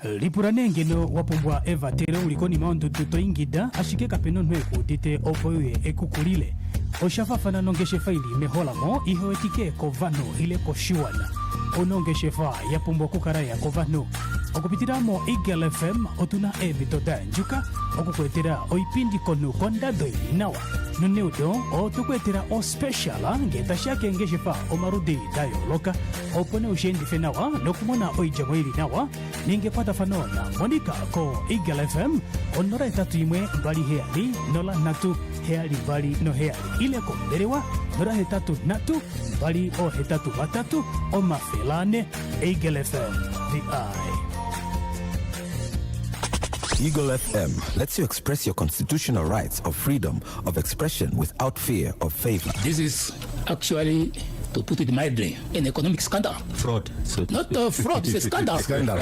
lipuranengeno wapumbwa eva tere ulikoni maundu tutoingida ashike kapeno nweku dite opoye ekukulile oshafafana nongeshe faili meholamo ihoetike kovano ile koshiwana onongeshe fa yapumbwa kukaraya kovano okupitiramo Eagle FM otuna ebitoda njuka okukwetera oipindi konu kondado inawa nuneudo otukwetera o special ngeta shake ngeshe fa omarudi dayo loka opone ushendi fenawa nokumona oijamo ili nawa ninge pata fanona monika ko Eagle FM onora tatu imwe bali heali nola natu heali bali no heali ile ko berewa nora hetatu natu bali o hetatu batatu o mafelane Eagle FM the eye. Eagle FM lets you express your constitutional rights of freedom of expression without fear of favor. This is actually, to put it mildly, an economic scandal. Fraud. So not fraud, it's a scandal.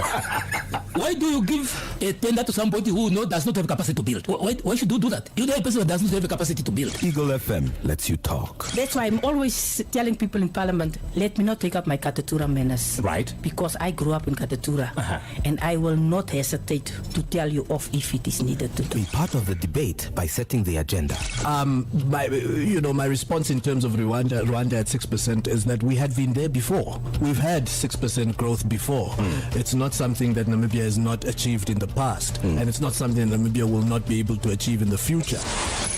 Why do you give a tender to somebody who does not have capacity to build? Why should you do that? You know a person that does not have the capacity to build. Eagle FM lets you talk. That's why I'm always telling people in Parliament, let me not take up my Katatura menace. Right. Because I grew up in Katatura. And I will not hesitate to tell you off if it is needed to do. Be part of the debate by setting the agenda. My response in terms of Rwanda at 6% is that we had been there before. We've had 6% growth before. It's not something that Namibia has not achieved in the past, and it's not something that Namibia will not be able to achieve in the future.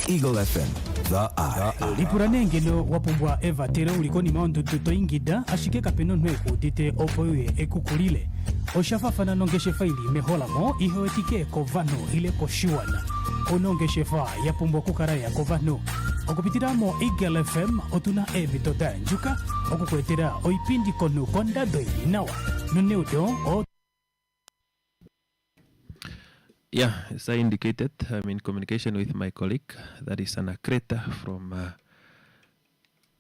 Eagle FM, the eye. lipuranengeno wapumbwa eva tere ulikoni maundu tutoingida ashike kapeno nweku dite opoye ekukulile oshafafana nongeshe faili meholamo ihoetike kovano ile koshiwana onongeshe fa yapumbwa kukaraya kovano okupitiramo Eagle FM otuna ebitoda njuka okukwetera oipindi konu kondado inawa nuneudo o. Yeah, as I indicated, I'm in communication with my colleague, that is Anakreta from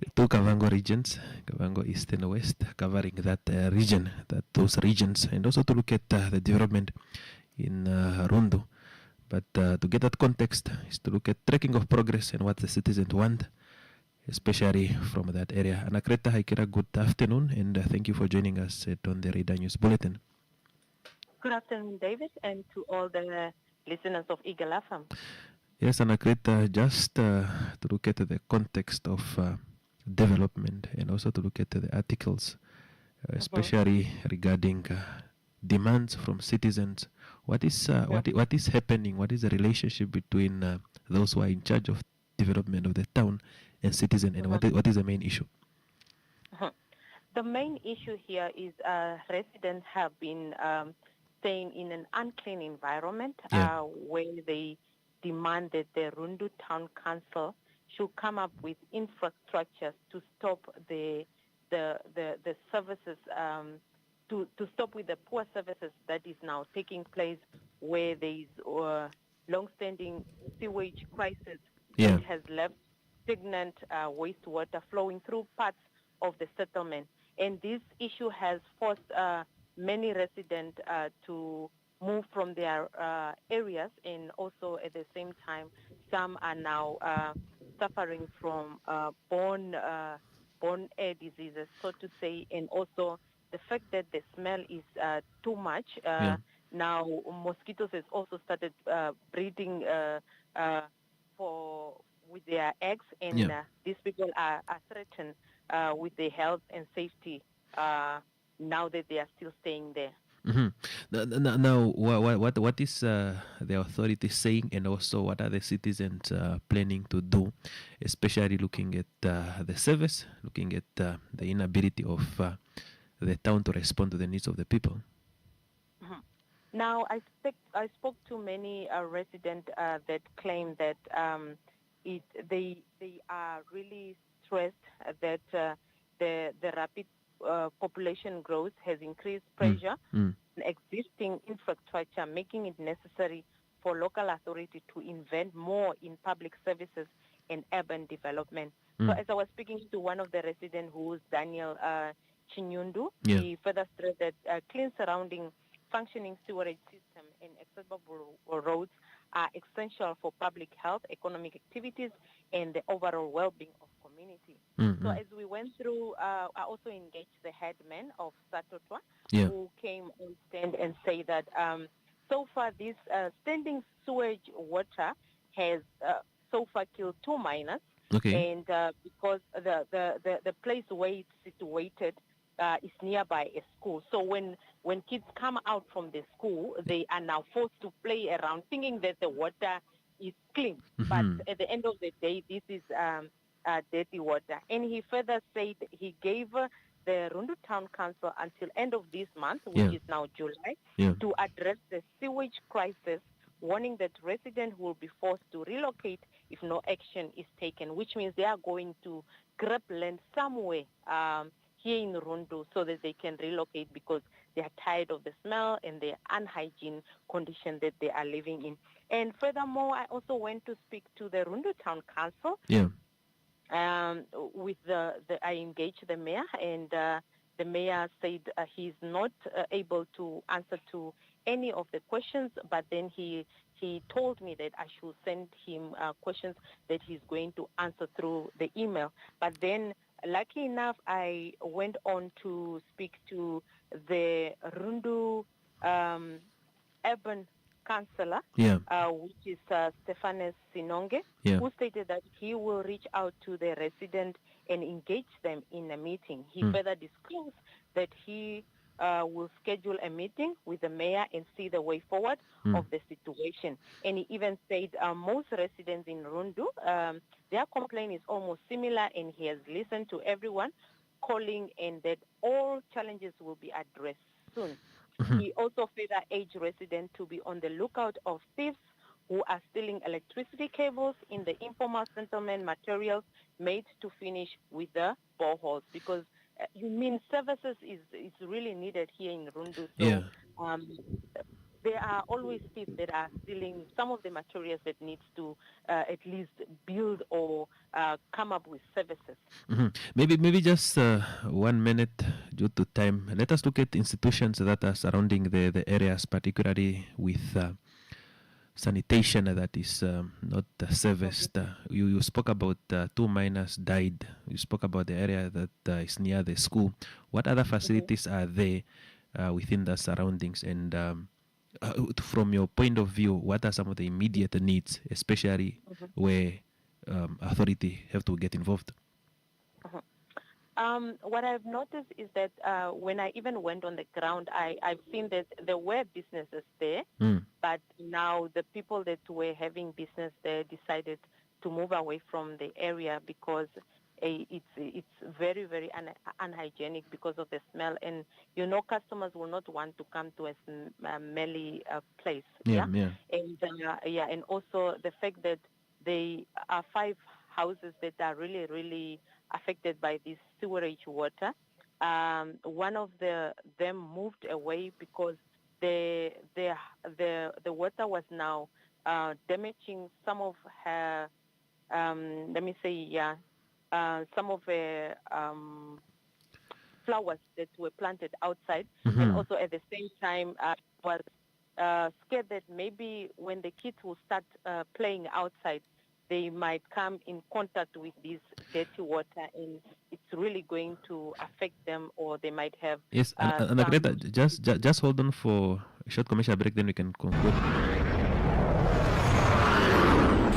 the two Kavango regions, Kavango East and West, covering that region, those regions, and also to look at the development in Rundu. But to get that context is to look at tracking of progress and what the citizens want, especially from that area. Anakreta Haikera, good afternoon, and thank you for joining us on the Radar News Bulletin. Good afternoon, David, and to all the listeners of Eagle FM. Yes, Anakreta, just to look at the context of development and also to look at the articles, especially regarding demands from citizens. What is what is happening? What is the relationship between those who are in charge of development of the town and citizen, and what is the main issue? The main issue here is residents have been staying in an unclean environment where they demand that the Rundu Town Council should come up with infrastructures to stop the services, to stop with the poor services that is now taking place, where there is long-standing sewage crisis that has left stagnant wastewater flowing through parts of the settlement. And this issue has forced many residents to move from their areas, and also at the same time, some are now suffering from bone air diseases, so to say, and also the fact that the smell is too much. Now, mosquitoes has also started breeding with their eggs, and these people are threatened with their health and safety now that they are still staying there. Now, what is the authority saying, and also what are the citizens planning to do, especially looking at the service, looking at the inability of the town to respond to the needs of the people? Now, I spoke to many residents that claim that they are really stressed that the rapid population growth has increased pressure on existing infrastructure, making it necessary for local authority to invest more in public services and urban development. So as I was speaking to one of the residents, who is Daniel Chinyundu, he further stressed that clean surrounding, functioning sewerage system and accessible roads are essential for public health, economic activities, and the overall well-being of community. So as we went through, I also engaged the headman of Satotwa, who came on stand and say that so far this standing sewage water has so far killed 2 miners, and because the place where it's situated is nearby a school. So when kids come out from the school, they are now forced to play around thinking that the water is clean. But at the end of the day, this is dirty water. And he further said he gave the Rundu Town Council until end of this month, which is now July, to address the sewage crisis, warning that residents will be forced to relocate if no action is taken, which means they are going to grab land somewhere here in Rundu so that they can relocate, because they are tired of the smell and the unhygiene condition that they are living in. And furthermore, I also went to speak to the Rundu Town Council. With I engaged the mayor, and the mayor said he's not able to answer to any of the questions, but then he told me that I should send him questions that he's going to answer through the email. But then, lucky enough, I went on to speak to the Rundu urban councillor, which is Stephanus Sinonge, who stated that he will reach out to the residents and engage them in a meeting. He further disclosed that he will schedule a meeting with the mayor and see the way forward of the situation. And he even said most residents in Rundu, their complaint is almost similar, and he has listened to everyone calling, and that all challenges will be addressed soon. He also further urged residents to be on the lookout of thieves who are stealing electricity cables in the informal settlement materials made to finish with the boreholes, because services is really needed here in Rundu. So there are always thieves that are stealing some of the materials that needs to at least build or come up with services. Maybe just 1 minute due to time. Let us look at institutions that are surrounding the areas, particularly with sanitation that is not serviced. You spoke about 2 miners died. You spoke about the area that is near the school. What other facilities are there within the surroundings? And from your point of view, what are some of the immediate needs, especially where authority have to get involved? What I've noticed is that when I even went on the ground, I've seen that there were businesses there, but now the people that were having business there decided to move away from the area because it's very, very unhygienic because of the smell. And, customers will not want to come to a smelly place. And also the fact that there are 5 houses that are really, really affected by this sewerage water. One of them moved away because the water was now damaging some of her, some of her flowers that were planted outside, and also at the same time was scared that maybe when the kids will start playing outside, they might come in contact with this dirty water, and it's really going to affect them, or they might have. Yes, and Greta, just hold on for a short commercial break, then we can conclude.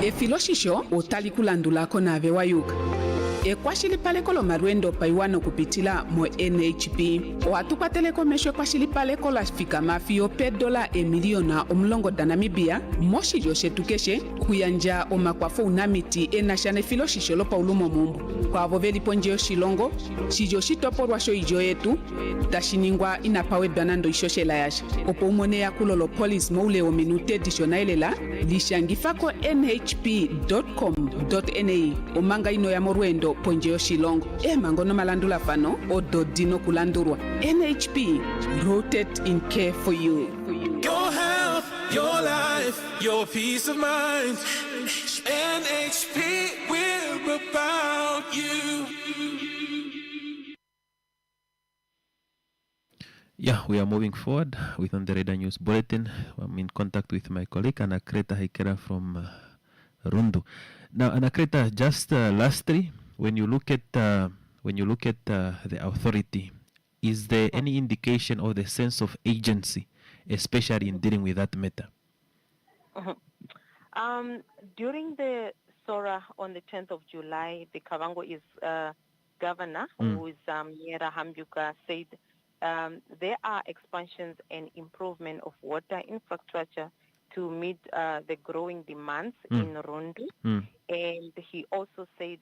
Efiloshisho utalikulandulako nave wayuka ekwashilipaleko lomalwendo paiwano kupitila mo NHP oatupateleko mesho ekwashilipaleko lafika mafio $1 emiliona omulongo da Namibia moshilyo shetu keshe kuyanja omakwafo unamiti enasha nefiloshisho lopaulumo mumbu kwavo velipo nje yoshilongo shilyo shitopolwa sho ijo yetu tashiningwa inapawedwa nando ishoshela yasha opo umone yakulo lo police moule o minute editionalela lishangifako nhp.com.na omanga ino ya morwendo ponje yoshilongo emango no malandula fano ododino kulandurwa NHP rooted in care for you. Your health, your life, your peace of mind. NHP, we're about you. Yeah, we are moving forward with On the Radar News Bulletin. I'm in contact with my colleague Anakreta Haikera from Rundu. Now, Anakreta, just lastly, when you look at the authority, is there any indication of the sense of agency, especially in dealing with that matter? During the SORA on the 10th of July, the Kavango is governor, who is Miera Hambuka, said there are expansions and improvement of water infrastructure to meet the growing demands in Rundu. And he also said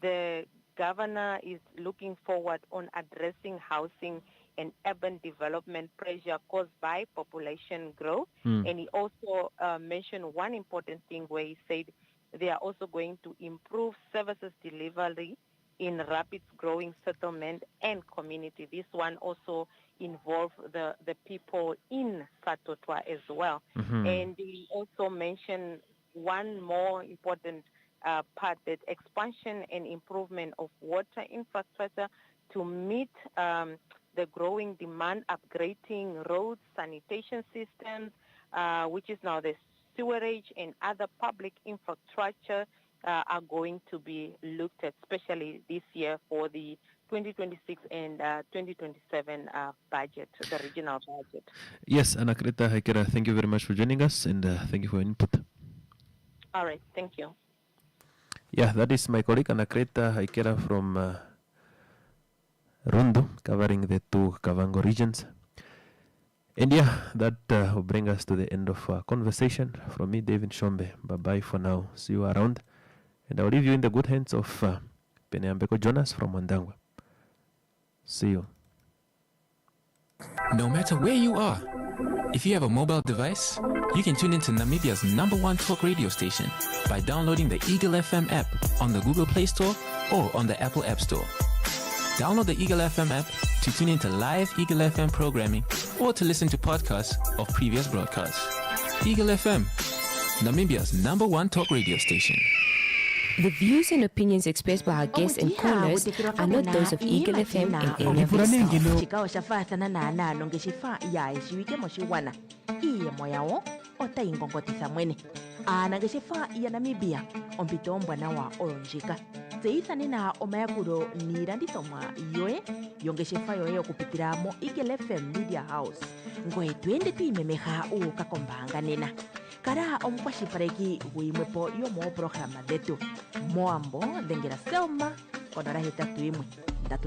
the governor is looking forward on addressing housing and urban development pressure caused by population growth. And he also mentioned one important thing where he said they are also going to improve services delivery in rapid growing settlement and community. This one also involves the people in Satotwa as well. And he also mentioned one more important part, that expansion and improvement of water infrastructure to meet the growing demand, upgrading roads, sanitation systems, which is now the sewerage and other public infrastructure are going to be looked at, especially this year for the 2026 and 2027 budget, the regional budget. Yes, Anakreta Haikera, thank you very much for joining us, and thank you for your input. All right, thank you. Yeah, that is my colleague Anakreta Haikera from Rundu, covering the 2 Kavango regions. And yeah, that will bring us to the end of our conversation. From me, David Shombe, bye-bye for now. See you around. And I'll leave you in the good hands of Peneambeko Jonas from Wandangwa. See you. No matter where you are, if you have a mobile device, you can tune into Namibia's #1 talk radio station by downloading the Eagle FM app on the Google Play Store or on the Apple App Store. Download the Eagle FM app to tune into live Eagle FM programming or to listen to podcasts of previous broadcasts. Eagle FM, Namibia's #1 talk radio station. The views and opinions expressed by our guests and callers are not those of Eagle FM and any of its staff. Chikao shafatana na nalo ngeshifa ya ishiwike moshiwana iye moyao ota ingongotisa mwene ana ngeshifa ya Namibia ompito mbwana wa olonjika zeithane na omayakuro nilandithomwa yoe yongeshefa yoye okupitira mo Eagle FM Media House ngoye twende twimemeha ukakombanga nena kara omukwashipareki wimwepo yomo programa dhetu moambo dhengera Selma onora hetatu imwe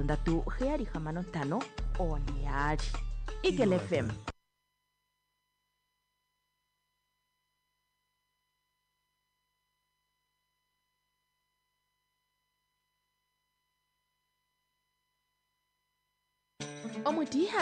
ndatu heari hamano ntano one yaali Eagle FM. Omutiha